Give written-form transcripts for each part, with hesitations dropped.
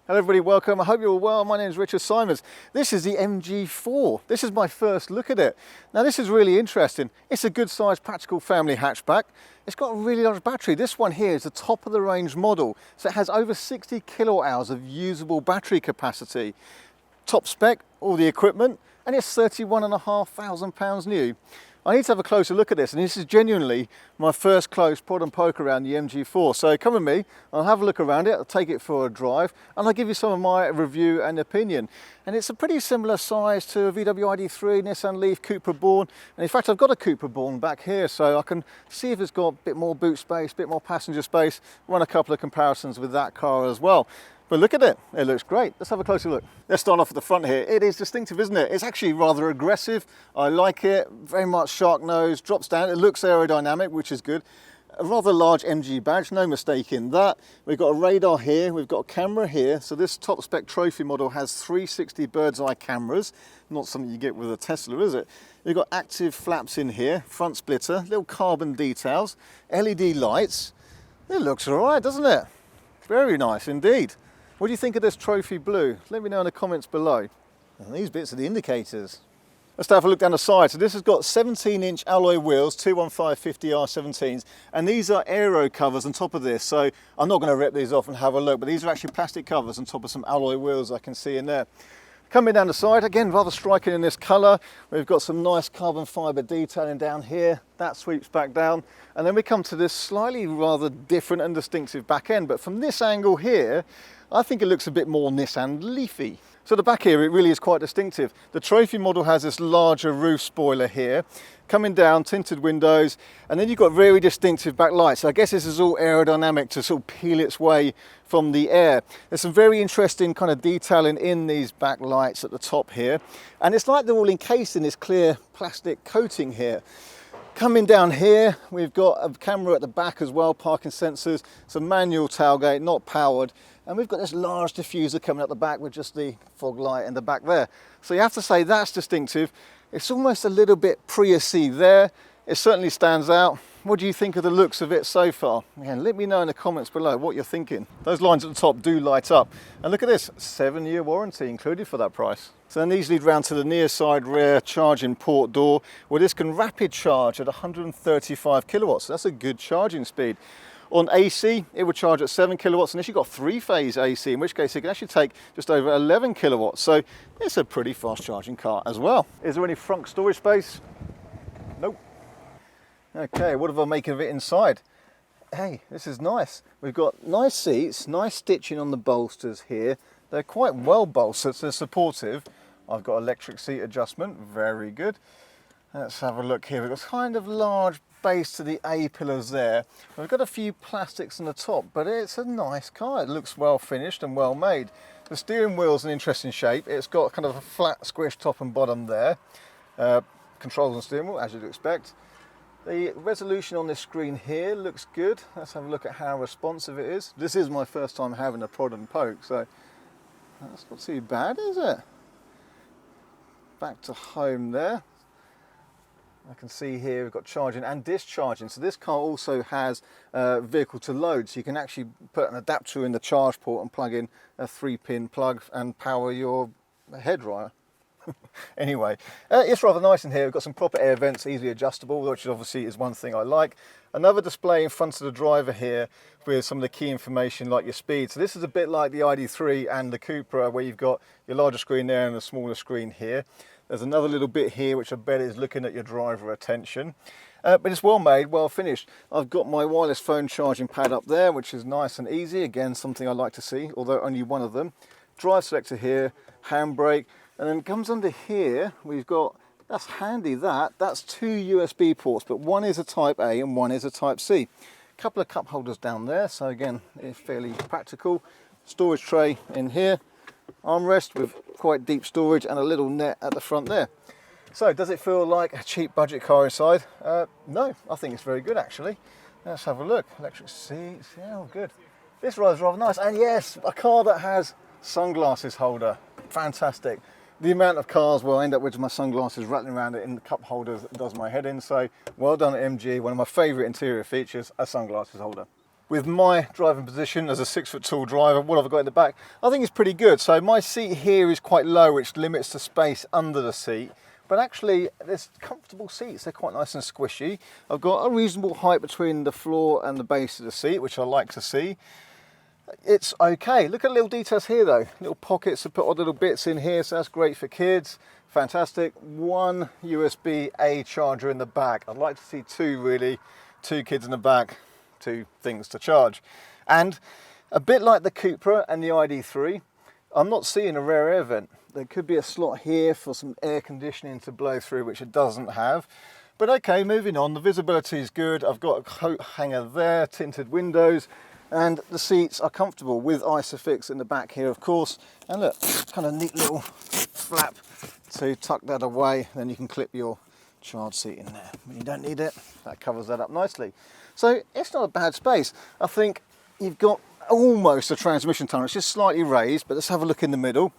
Hello everybody, welcome. I hope you're all well. My name is Richard Simons. This is the MG4. This is my first look at it. Now this is really interesting. It's a good sized practical family hatchback. It's got a really large battery. This one here is the top of the range model. So it has over 60 kilowatt hours of usable battery capacity. Top spec, all the equipment, and it's £31,500 new. I need to have a closer look at this, and this is genuinely my first close prod and poke around the MG4. So come with me, I'll have a look around it, I'll take it for a drive, and I'll give you some of my review and opinion. And it's a pretty similar size to a VW ID3, Nissan Leaf, Cupra Born. And in fact, I've got a Cupra Born back here, so I can see if it's got a bit more boot space, a bit more passenger space, run a couple of comparisons with that car as well. But look at it, it looks great. Let's have a closer look. Let's start off at the front here. It is distinctive, isn't it? It's actually rather aggressive. I like it, very much shark nose, drops down. It looks aerodynamic, which is good. A rather large MG badge, no mistake in that. We've got a radar here, we've got a camera here. So this top spec trophy model has 360 bird's eye cameras. Not something you get with a Tesla, is it? We've got active flaps in here, front splitter, little carbon details, LED lights. It looks all right, doesn't it? Very nice indeed. What do you think of this trophy blue? Let me know in the comments below. And these bits are the indicators. Let's have a look down the side. So this has got 17-inch alloy wheels, 215/50R17s, and these are aero covers on top of this. So I'm not going to rip these off and have a look, but these are actually plastic covers on top of some alloy wheels I can see in there. Coming down the side, again, rather striking in this colour. We've got some nice carbon fibre detailing down here. That sweeps back down. And then we come to this slightly rather different and distinctive back end. But from this angle here, I think it looks a bit more Nissan Leafy. So the back here, it really is quite distinctive. The trophy model has this larger roof spoiler here, coming down, tinted windows, and then you've got very distinctive back lights. So I guess this is all aerodynamic to sort of peel its way from the air. There's some very interesting kind of detailing in these back lights at the top here. And it's like they're all encased in this clear plastic coating here. Coming down here, we've got a camera at the back as well, parking sensors, some manual tailgate, not powered. And we've got this large diffuser coming up the back with just the fog light in the back there. So you have to say that's distinctive. It's almost a little bit Prius-y there. It certainly stands out. What do you think of the looks of it so far? Again, let me know in the comments below what you're thinking. Those lines at the top do light up. And look at this, 7-year warranty included for that price. So then these lead round to the near side rear charging port door, where this can rapid charge at 135 kilowatts. So that's a good charging speed. On AC, it would charge at 7 kilowatts, unless you've got 3-phase AC, in which case it can actually take just over 11 kilowatts. So it's a pretty fast charging car as well. Is there any front storage space? Nope. Okay, what have I make of it inside? Hey, this is nice. We've got nice seats, nice stitching on the bolsters here. They're quite well bolstered, so they're supportive. I've got electric seat adjustment, very good. Let's have a look here. We've got kind of large base to the A-pillars there. We've got a few plastics on the top, but it's a nice car. It looks well finished and well made. The steering wheel's an interesting shape. It's got kind of a flat squish top and bottom there. Controls on steering wheel, as you'd expect. The resolution on this screen here looks good. Let's have a look at how responsive it is. This is my first time having a prod and poke, so that's not too bad, is it? Back to home there. I can see here we've got charging and discharging. So this car also has vehicle to load. So you can actually put an adapter in the charge port and plug in a 3-pin plug and power your hairdryer. Anyway, it's rather nice in here. We've got some proper air vents, easily adjustable, which obviously is one thing I like. Another display in front of the driver here with some of the key information like your speed. So this is a bit like the ID3 and the Cupra, where you've got your larger screen there and a smaller screen here. There's another little bit here which I bet is looking at your driver attention. But it's well made, well finished. I've got my wireless phone charging pad up there, which is nice and easy. Again, something I like to see, although only one of them. Drive selector here, handbrake, and then comes under here, we've got, that's handy that's 2 USB ports, but one is a Type A and one is a Type C. A couple of cup holders down there, so again, it's fairly practical. Storage tray in here. Armrest with quite deep storage and a little net at the front there. So does it feel like a cheap budget car inside? No, I think it's very good actually. Let's have a look. Electric seats, yeah, all good. This ride's rather nice, and yes, a car that has sunglasses holder. Fantastic. The amount of cars where I end up with my sunglasses rattling around it in the cup holders does my head in, so well done at MG. One of my favourite interior features, a sunglasses holder. with my driving position as a 6-foot tall driver, what I've got in the back, I think it's pretty good. So my seat here is quite low, which limits the space under the seat. But actually, there's comfortable seats. They're quite nice and squishy. I've got a reasonable height between the floor and the base of the seat, which I like to see. It's okay. Look at little details here though. Little pockets to put odd little bits in here, so that's great for kids. Fantastic. One USB-A charger in the back. I'd like to see two really. 2 kids in the back, 2 things to charge. And a bit like the Cupra and the ID3, I'm not seeing a rear air vent. There could be a slot here for some air conditioning to blow through, which it doesn't have. But okay, moving on, the visibility is good. I've got a coat hanger there, tinted windows, and the seats are comfortable with ISOFIX in the back here, of course. And look, kind of neat little flap to tuck that away. Then you can clip your child seat in there. When you don't need it, that covers that up nicely. So it's not a bad space. I think you've got almost a transmission tunnel. It's just slightly raised, but let's have a look in the middle.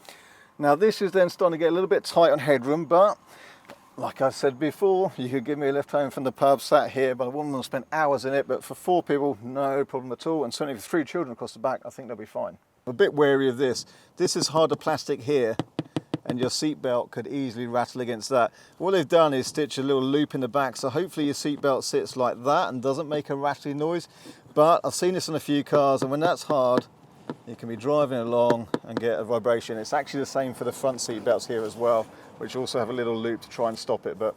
Now this is then starting to get a little bit tight on headroom, but like I said before, you could give me a lift home from the pub, sat here, but I wouldn't want to spend hours in it. But for 4 people, no problem at all. And certainly for 3 children across the back, I think they'll be fine. I'm a bit wary of this. This is harder plastic here, and your seat belt could easily rattle against that. What they've done is stitch a little loop in the back, so hopefully your seat belt sits like that and doesn't make a rattling noise. But I've seen this on a few cars, and when that's hard, you can be driving along and get a vibration. It's actually the same for the front seat belts here as well, which also have a little loop to try and stop it. But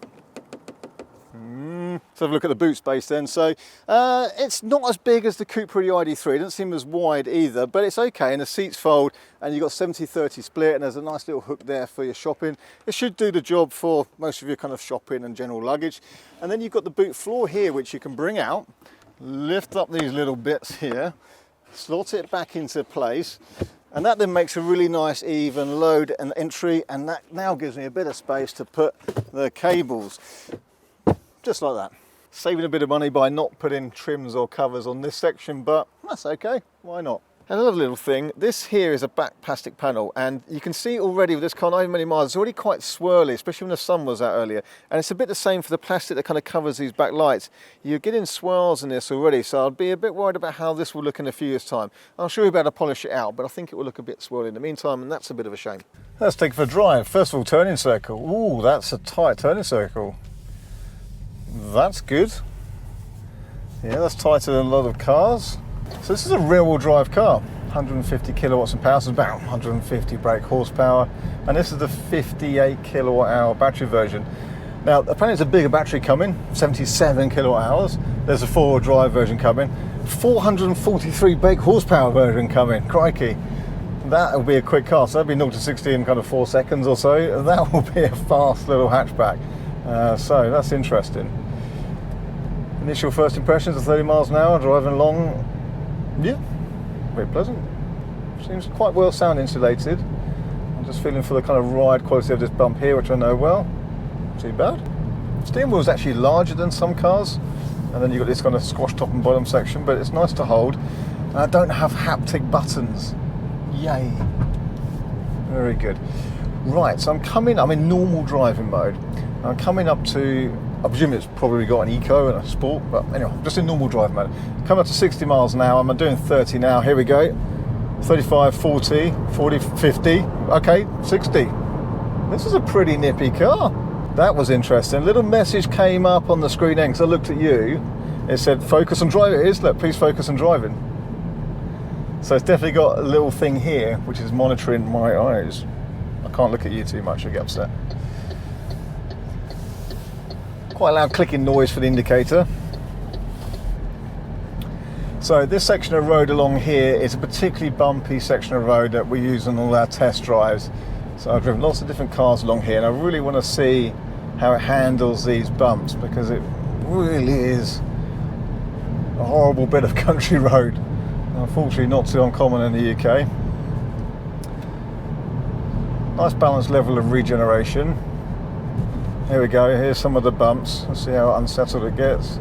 let's have a look at the boot space then. So it's not as big as the Cupra ID3. It doesn't seem as wide either, but it's okay. And the seats fold, and you've got 70-30 split, and there's a nice little hook there for your shopping. It should do the job for most of your kind of shopping and general luggage. And then you've got the boot floor here, which you can bring out, lift up these little bits here, slot it back into place, and that then makes a really nice even load and entry, and that now gives me a bit of space to put the cables, just like that. Saving a bit of money by not putting trims or covers on this section, but that's okay, why not? Another little thing, this here is a back plastic panel, and you can see already with this car, not even many miles, it's already quite swirly, especially when the sun was out earlier. And it's a bit the same for the plastic that kind of covers these back lights. You're getting swirls in this already, so I'd be a bit worried about how this will look in a few years' time. I'm sure we'll be able to polish it out, but I think it will look a bit swirly in the meantime, and that's a bit of a shame. Let's take it for a drive. First of all, turning circle. Ooh, that's a tight turning circle. That's good. Yeah, that's tighter than a lot of cars. So this is a rear-wheel drive car, 150 kilowatts and power, so about 150 brake horsepower, and this is the 58 kilowatt hour battery version. Now apparently there's a bigger battery coming, 77 kilowatt hours. There's a 4-wheel drive version coming, 443 brake horsepower version coming. Crikey, that will be a quick car. So that'll be 0 to 60 in kind of 4 seconds or so. That will be a fast little hatchback. So that's interesting. Initial first impressions of 30 miles an hour driving along. Yeah, very pleasant. Seems quite well sound insulated. I'm just feeling for the kind of ride quality of this bump here, which I know well. Not too bad. Steering wheel is actually larger than some cars, and then you've got this kind of squash top and bottom section, but it's nice to hold. And I don't have haptic buttons. Yay. Very good. Right, so I'm in normal driving mode. I'm coming up to, I presume it's probably got an eco and a sport, but anyway, I'm just in normal drive mode. Coming up to 60 miles an hour, I'm doing 30 now, here we go. 35, 40, 40, 50, okay, 60. This is a pretty nippy car. That was interesting. A little message came up on the screen then, because I looked at you. It said, focus on driving. It is, look, please focus on driving. So it's definitely got a little thing here, which is monitoring my eyes. I can't look at you too much, I get upset. Quite a loud clicking noise for the indicator. So this section of road along here is a particularly bumpy section of road that we use on all our test drives. So I've driven lots of different cars along here, and I really want to see how it handles these bumps, because it really is a horrible bit of country road. Unfortunately not too uncommon in the UK. Nice balanced level of regeneration. Here we go, here's some of the bumps. Let's see how unsettled it gets.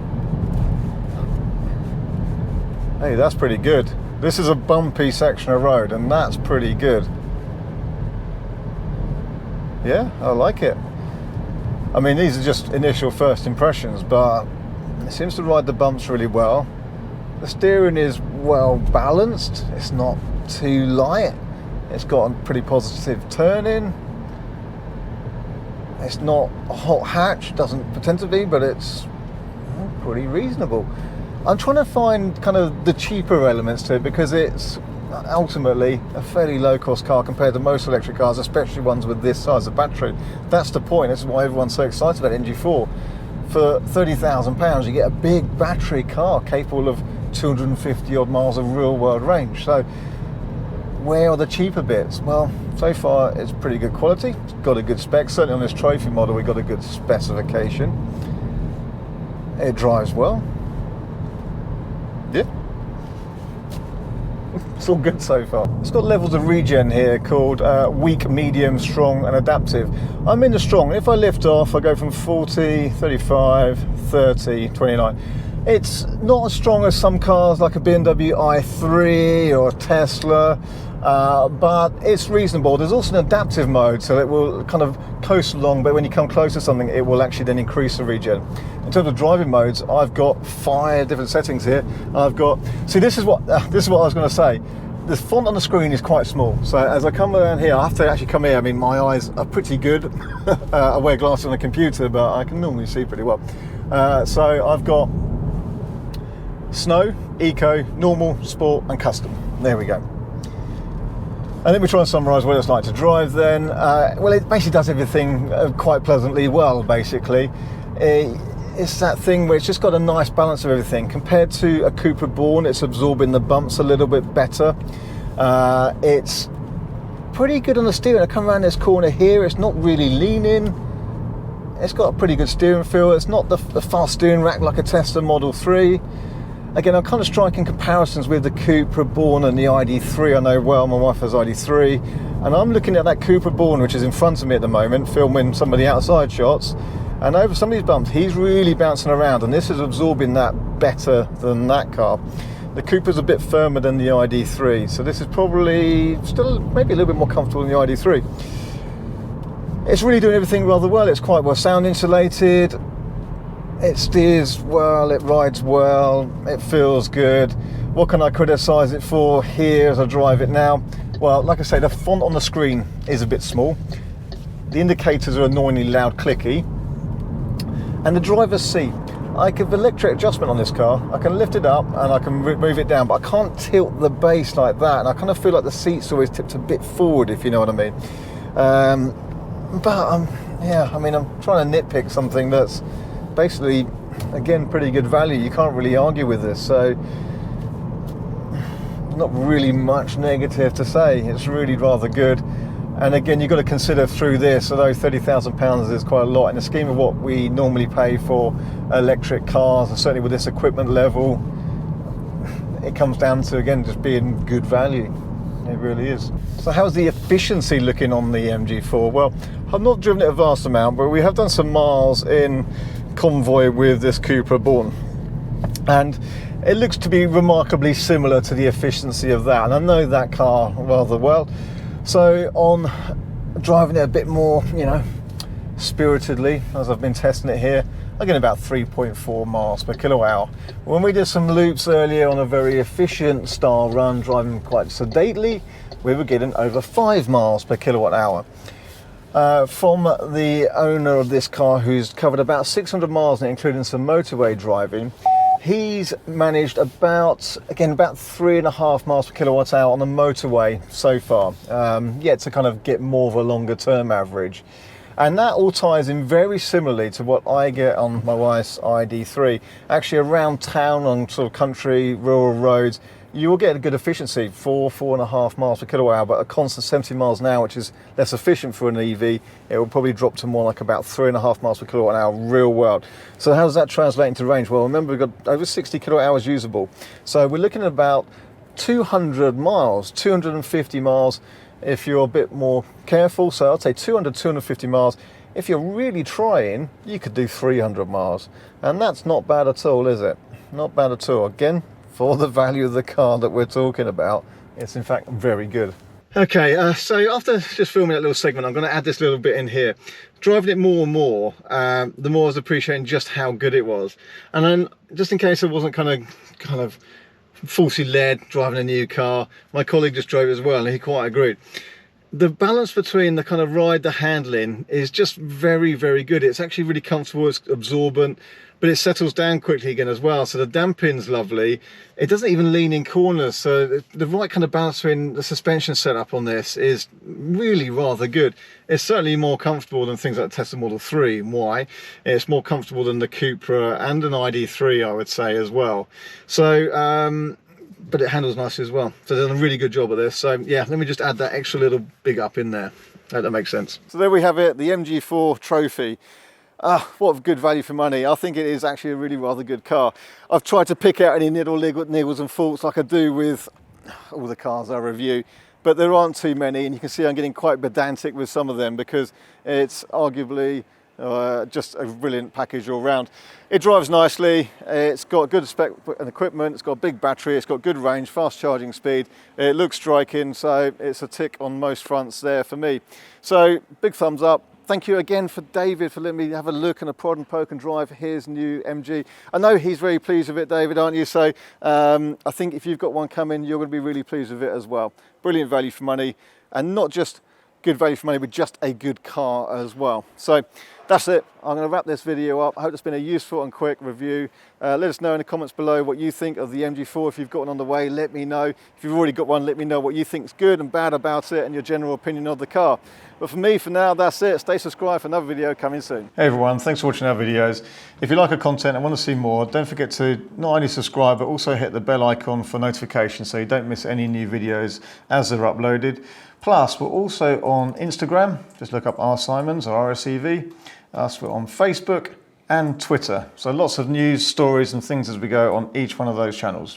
Hey, that's pretty good. This is a bumpy section of road, and that's pretty good. Yeah, I like it. I mean, these are just initial first impressions, but it seems to ride the bumps really well. The steering is well balanced, it's not too light, it's got a pretty positive turn-in. It's not a hot hatch, doesn't pretend to be, but it's pretty reasonable. I'm trying to find kind of the cheaper elements to it, because it's ultimately a fairly low-cost car compared to most electric cars, especially ones with this size of battery. That's the point. This is why everyone's so excited about MG4. For £30,000, you get a big battery car capable of 250 odd miles of real-world range. So where are the cheaper bits? Well, so far it's pretty good quality. It's got a good spec. Certainly on this trophy model, we got a good specification. It drives well. Yeah. It's all good so far. It's got levels of regen here called weak, medium, strong and adaptive. I'm in the strong. If I lift off, I go from 40, 35, 30, 29. It's not as strong as some cars like a BMW i3 or a Tesla, but it's reasonable. There's also an adaptive mode, so it will kind of coast along, but when you come close to something, it will actually then increase the regen. In terms of driving modes, I've got 5 different settings here. I've got, see, this is what I was going to say. The font on the screen is quite small, so as I come around here, I have to actually come here. I mean, my eyes are pretty good. I wear glasses on a computer, but I can normally see pretty well. So I've got Snow, Eco, Normal, Sport and Custom. There we go. And let me try and summarise what it's like to drive then. Well, it basically does everything quite pleasantly well, basically. It's that thing where it's just got a nice balance of everything. Compared to a Cupra Born, it's absorbing the bumps a little bit better. It's pretty good on the steering. I come around this corner here, it's not really leaning. It's got a pretty good steering feel. It's not the fast steering rack like a Tesla Model 3. Again, I'm kind of striking comparisons with the Cupra Born and the ID3. I know well, my wife has ID3. And I'm looking at that Cupra Born, which is in front of me at the moment, filming some of the outside shots. And over some of these bumps, he's really bouncing around, and this is absorbing that better than that car. The Cupra's a bit firmer than the ID3, so this is probably still maybe a little bit more comfortable than the ID3. It's really doing everything rather well. It's quite well sound insulated. It steers well, it rides well, it feels good. What can I criticise it for here as I drive it now? Well, like I say, the font on the screen is a bit small. The indicators are annoyingly loud, clicky. And the driver's seat, I have electric adjustment on this car. I can lift it up and I can move it down, but I can't tilt the base like that. And I kind of feel like the seat's always tipped a bit forward, if you know what I mean. Yeah, I mean, I'm trying to nitpick something that's basically, again, pretty good value. You can't really argue with this, so not really much negative to say. It's really rather good. And again, you've got to consider through this, although £30,000 is quite a lot in the scheme of what we normally pay for electric cars, and certainly with this equipment level, it comes down to, again, just being good value. It really is. So how's the efficiency looking on the MG4? Well, I've not driven it a vast amount, but we have done some miles in convoy with this Cupra Born, and it looks to be remarkably similar to the efficiency of that, and I know that car rather well. So on driving it a bit more, you know, spiritedly, as I've been testing it here, I'm getting about 3.4 miles per kilowatt hour. When we did some loops earlier on a very efficient style run, driving quite sedately, we were getting over 5 miles per kilowatt hour. From the owner of this car, who's covered about 600 miles, including some motorway driving, he's managed about 3.5 miles per kilowatt hour on the motorway so far, yet to kind of get more of a longer term average. And that all ties in very similarly to what I get on my wife's ID3. Actually, around town on sort of country, rural roads, you will get a good efficiency, 4.5 miles per kilowatt hour, but a constant 70 miles an hour, which is less efficient for an EV, it will probably drop to more like about 3.5 miles per kilowatt hour real world. So how does that translate into range? Well, remember, we've got over 60 kilowatt hours usable. So we're looking at about 200 miles, 250 miles if you're a bit more careful. So I'd say 200, 250 miles. If you're really trying, you could do 300 miles. And that's not bad at all, is it? Not bad at all. Again, for the value of the car that we're talking about, it's in fact very good. Okay, so after just filming that little segment, I'm going to add this little bit in here. Driving it more and more, the more I was appreciating just how good it was. And then, just in case I wasn't kind of faulty lead, driving a new car. My colleague just drove it as well and he quite agreed. The balance between the kind of ride, the handling is just very, very good. It's actually really comfortable, it's absorbent, but it settles down quickly again as well. So the damping's lovely. It doesn't even lean in corners. So the right kind of balance between the suspension setup on this is really rather good. It's certainly more comfortable than things like the Tesla Model 3. Why? It's more comfortable than the Cupra and an ID3, I would say, as well. So, but it handles nicely as well. So they've done a really good job of this. So yeah, let me just add that extra little big up in there. Hope that makes sense. So there we have it, the MG4 Trophy. What good value for money. I think it is actually a really rather good car. I've tried to pick out any niggles and faults like I do with all the cars I review, but there aren't too many, and you can see I'm getting quite pedantic with some of them because it's arguably just a brilliant package all round. It drives nicely, it's got good spec and equipment, it's got a big battery, it's got good range, fast charging speed, it looks striking, so it's a tick on most fronts there for me. So big thumbs up. Thank you again for David for letting me have a look and a prod and poke and drive his new MG. I know he's very pleased with it, David, aren't you? So I think if you've got one coming, you're going to be really pleased with it as well. Brilliant value for money, and not just good value for money, but just a good car as well. So that's it. I'm going to wrap this video up. I hope it's been a useful and quick review. Let us know in the comments below what you think of the MG4. If you've got one on the way, let me know. If you've already got one, let me know what you think is good and bad about it and your general opinion of the car. But for me, for now, that's it. Stay subscribed for another video coming soon. Hey everyone, thanks for watching our videos. If you like our content and want to see more, don't forget to not only subscribe, but also hit the bell icon for notifications so you don't miss any new videos as they're uploaded. Plus, we're also on Instagram. Just look up R Simons or RSEV. We're on Facebook and Twitter. So lots of news, stories and things as we go on each one of those channels.